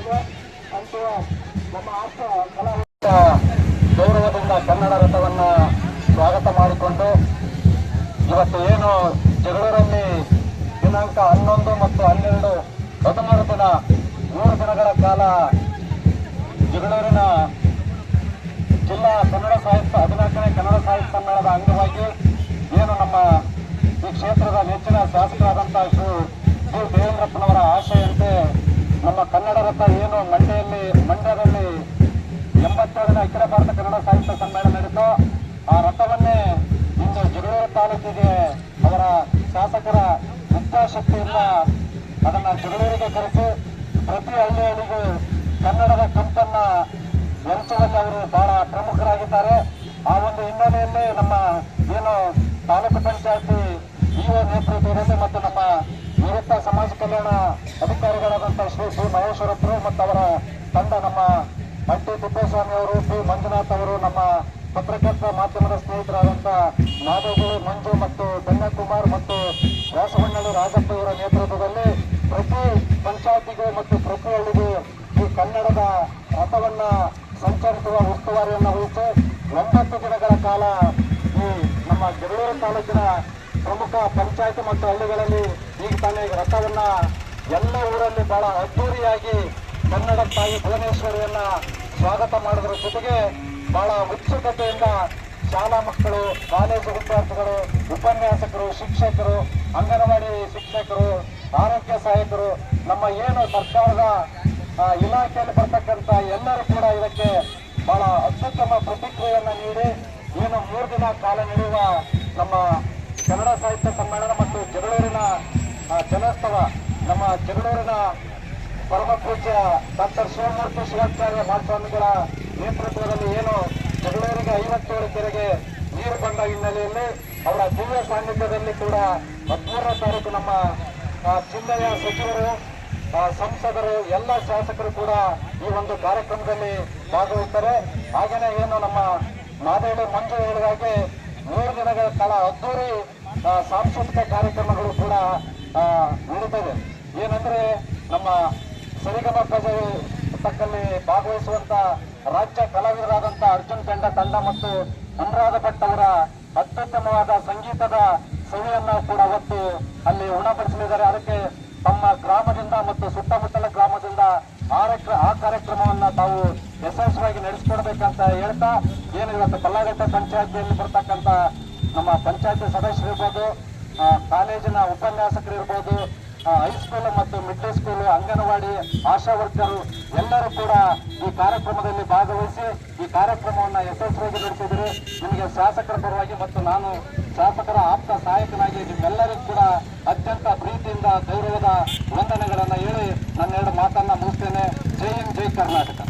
ಇದೆ ಅಂತ ನಮ್ಮ ಆಪ್ತ ಕಲಾವಿದ ಗೌರವದಿಂದ ಕನ್ನಡ ರಥವನ್ನ ಸ್ವಾಗತ ಮಾಡಿಕೊಂಡು ಇವತ್ತು ಏನು ಜಗಳೂರಲ್ಲಿ ದಿನಾಂಕ 11 ಮತ್ತು 12 13 ದಿನ 3 ದಿನಗಳ ಕಾಲ ಜಗಳೂರಿನ ಜಿಲ್ಲಾ ಕನ್ನಡ ಸಾಹಿತ್ಯ 14ನೇ ಕನ್ನಡ ಸಾಹಿತ್ಯ ಸಮ್ಮೇಳನದ ಅಂಗವಾಗಿ ಏನು ನಮ್ಮ ಈ ಕ್ಷೇತ್ರದ ನೆಚ್ಚಿನ ಶಾಸಕರಾದಂತಹ ಶ್ರೀ ದೇವೇಂದ್ರಪ್ಪನವರ ಆಶೆಯಂತೆ ನಮ್ಮ ಕನ್ನಡ ರಥ ಏನು ಮಂಡ್ಯದಲ್ಲಿ 87ನೇ ಅಖಿಲ ಭಾರತ ಕನ್ನಡ ಸಾಹಿತ್ಯ ಸಮ್ಮೇಳನ ನಡೆಯಿತು. ಆ ರಥವನ್ನೇ ಇಂದು ಜಗಳೂರು ತಾಲೂಕಿಗೆ ಅವರ ಶಾಸಕರ ಇಚ್ಛಾಶಕ್ತಿಯಿಂದ ಅದನ್ನ ಜಗಳೂರಿಗೆ ಕರೆಸಿ ಪ್ರತಿ ಹಳ್ಳಿಗೂ ಕನ್ನಡದ ಕಂಪನ್ನ ಎರಚುವಲ್ಲಿ ಅವರು ಬಹಳ ಪ್ರಮುಖರಾಗಿದ್ದಾರೆ. ಆ ಒಂದು ಹಿನ್ನೆಲೆಯಲ್ಲಿ ನಮ್ಮ ಏನು ತಾಲೂಕು ಪಂಚಾಯತಿ ಇಒ ನೇತೃತ್ವದಲ್ಲಿ ಮತ್ತು ನಮ್ಮ ನಿವೃತ್ತ ಸಮಾಜ ಕಲ್ಯಾಣ ಅಧಿಕಾರಿಗಳಾದಂತಹ ಶ್ರೀ ಮಹೇಶ್ವರಪ್ಪರು ಮತ್ತು ಅವರ ತಂಡ, ನಮ್ಮ ಅಂಟಿ ತಿಪ್ಪೇಸ್ವಾಮಿ ಅವರು, ಪಿ ಮಂಜುನಾಥ್ ಅವರು, ನಮ್ಮ ಪತ್ರಕರ್ತ ಮಾಧ್ಯಮದ ಸ್ನೇಹಿತರಾದಂತಹ ಮಾಧವಗಳು ಮಂಜು ಮತ್ತು ಕನ್ಯಾಕುಮಾರ್ ಮತ್ತು ವ್ಯಾಸವಣ್ಣಳ್ಳಿ ರಾಜಪ್ಪ ಇವರ ನೇತೃತ್ವದಲ್ಲಿ ಪ್ರತಿ ಪಂಚಾಯತಿಗೂ ಮತ್ತು ಪ್ರತಿ ಹಳ್ಳಿಗೂ ಈ ಕನ್ನಡದ ರಥವನ್ನ ಸಂಚರಿಸುವ ಉಸ್ತುವಾರಿಯನ್ನು ವಹಿಸಿ 9 ದಿನಗಳ ಕಾಲ ಈ ನಮ್ಮ ಜಗಳೂರು ತಾಲೂಕಿನ ಪ್ರಮುಖ ಪಂಚಾಯತ್ ಮತ್ತು ಹಳ್ಳಿಗಳಲ್ಲಿ ಈಗ ತಾನೇ ರಥವನ್ನ ಎಲ್ಲ ಊರಲ್ಲಿ ಬಹಳ ಅದ್ದೂರಿಯಾಗಿ ಕನ್ನಡ ತಾಯಿ ಭುವನೇಶ್ವರಿಯನ್ನ ಸ್ವಾಗತ ಮಾಡೋದ್ರ ಜೊತೆಗೆ ಬಹಳ ಉತ್ಸುಕತೆಯಿಂದ ಶಾಲಾ ಮಕ್ಕಳು, ಕಾಲೇಜು ವಿದ್ಯಾರ್ಥಿಗಳು, ಉಪನ್ಯಾಸಕರು, ಶಿಕ್ಷಕರು, ಅಂಗನವಾಡಿ ಶಿಕ್ಷಕರು, ಆರೋಗ್ಯ ಸಹಾಯಕರು, ನಮ್ಮ ಏನು ಸರ್ಕಾರದ ಇಲಾಖೆಯಲ್ಲಿ ಬರ್ತಕ್ಕಂಥ ಎಲ್ಲರೂ ಕೂಡ ಇದಕ್ಕೆ ಬಹಳ ಅತ್ಯುತ್ತಮ ಪ್ರತಿಕ್ರಿಯೆಯನ್ನು ನೀಡಿ ಏನು 3 ದಿನ ಕಾಲ ನಡೆಯುವ ನಮ್ಮ ಕನ್ನಡ ಸಾಹಿತ್ಯ ಸಮ್ಮೇಳನ ಮತ್ತು ಜಗಳೂರಿನ ಜನೋತ್ಸವ, ನಮ್ಮ ಜಗಳೂರಿನ ಪರಮ ಪೂಜ್ಯ ಡಾಕ್ಟರ್ ಶಿವಮೂರ್ತಿ ಶಿವಾಚಾರ್ಯ ಮಹಾಸ್ವಾಮಿಗಳ ನೇತೃತ್ವದಲ್ಲಿ ಏನು ಜಗಳೂರಿಗೆ 57 ಕೆರೆಗೆ ನೀರು ಬಂದ ಹಿನ್ನೆಲೆಯಲ್ಲಿ ಅವರ ದಿವ್ಯ ಸಾನ್ನಿಧ್ಯದಲ್ಲಿ ಕೂಡ 13ನೇ ತಾರೀಕು ನಮ್ಮ ಜಿಲ್ಲೆಯ ಸಚಿವರು, ಸಂಸದರು, ಎಲ್ಲ ಶಾಸಕರು ಕೂಡ ಈ ಒಂದು ಕಾರ್ಯಕ್ರಮದಲ್ಲಿ ಭಾಗವಹಿಸ್ತಾರೆ. ಹಾಗೆಯೇ ಏನು ನಮ್ಮ ಮಾದೇಳಿ ಮಂಜು ಹೇಳಿದಾಗೆ 3 ದಿನಗಳ ಕಾಲ ಅದ್ದೂರಿ ಸಾಂಸ್ಕೃತಿಕ ಕಾರ್ಯಕ್ರಮಗಳು ಕೂಡ ನಡೀತದೆ. ಏನಂದ್ರೆ ನಮ್ಮ ಸರಿಗಮ ತಕ್ಕಲ್ಲಿ ಭಾಗವಹಿಸುವಂತ ರಾಜ್ಯ ಕಲಾವಿದರಾದಂತ ಅರ್ಜುನ್ ತಂಡ ಮತ್ತು ಅನುರಾಧ ಭಟ್ ಅವರ ಅತ್ಯುತ್ತಮವಾದ ಸಂಗೀತದ ಸವಿಯನ್ನ ಕೂಡ ಅವತ್ತು ಅಲ್ಲಿ ಉಣಬಡಿಸಲಿದ್ದಾರೆ. ಅದಕ್ಕೆ ತಮ್ಮ ಗ್ರಾಮದಿಂದ ಮತ್ತು ಸುತ್ತಮುತ್ತಲ ಗ್ರಾಮದಿಂದ ಆ ಕಾರ್ಯಕ್ರಮವನ್ನ ತಾವು ಯಶಸ್ವಿಯಾಗಿ ನಡೆಸಿಕೊಡ್ಬೇಕಂತ ಹೇಳ್ತಾ, ಏನು ಇವತ್ತು ಕಲ್ಲಾಗಟ್ಟೆ ಪಂಚಾಯತಿಯಲ್ಲಿ ಬರ್ತಕ್ಕಂಥ ನಮ್ಮ ಪಂಚಾಯತಿ ಸದಸ್ಯರಿರ್ಬೋದು, ಕಾಲೇಜಿನ ಉಪನ್ಯಾಸಕರು ಇರ್ಬೋದು, ಹೈಸ್ಕೂಲ್ ಮತ್ತು ಮಿಡ್ಲ್ ಸ್ಕೂಲ್, ಅಂಗನವಾಡಿ, ಆಶಾ ವರ್ಕರು ಎಲ್ಲರೂ ಕೂಡ ಈ ಕಾರ್ಯಕ್ರಮದಲ್ಲಿ ಭಾಗವಹಿಸಿ ಈ ಕಾರ್ಯಕ್ರಮವನ್ನು ಯಶಸ್ವಿಯಾಗಿ ನಡೆಸಿದರೆ ನಿಮಗೆ ಶಾಸಕರ ಪರವಾಗಿ ಮತ್ತು ನಾನು ಶಾಸಕರ ಆಪ್ತ ಸಹಾಯಕನಾಗಿ ನಿಮ್ಮೆಲ್ಲರಿಗೂ ಕೂಡ ಅತ್ಯಂತ ಪ್ರೀತಿಯಿಂದ ಗೌರವದ ವಂದನೆಗಳನ್ನು ಹೇಳಿ ನನ್ನ 2 ಮಾತನ್ನ ಮುಗಿಸ್ತೇನೆ. ಜೈ ಹಿಂದ್, ಜೈ ಕರ್ನಾಟಕ.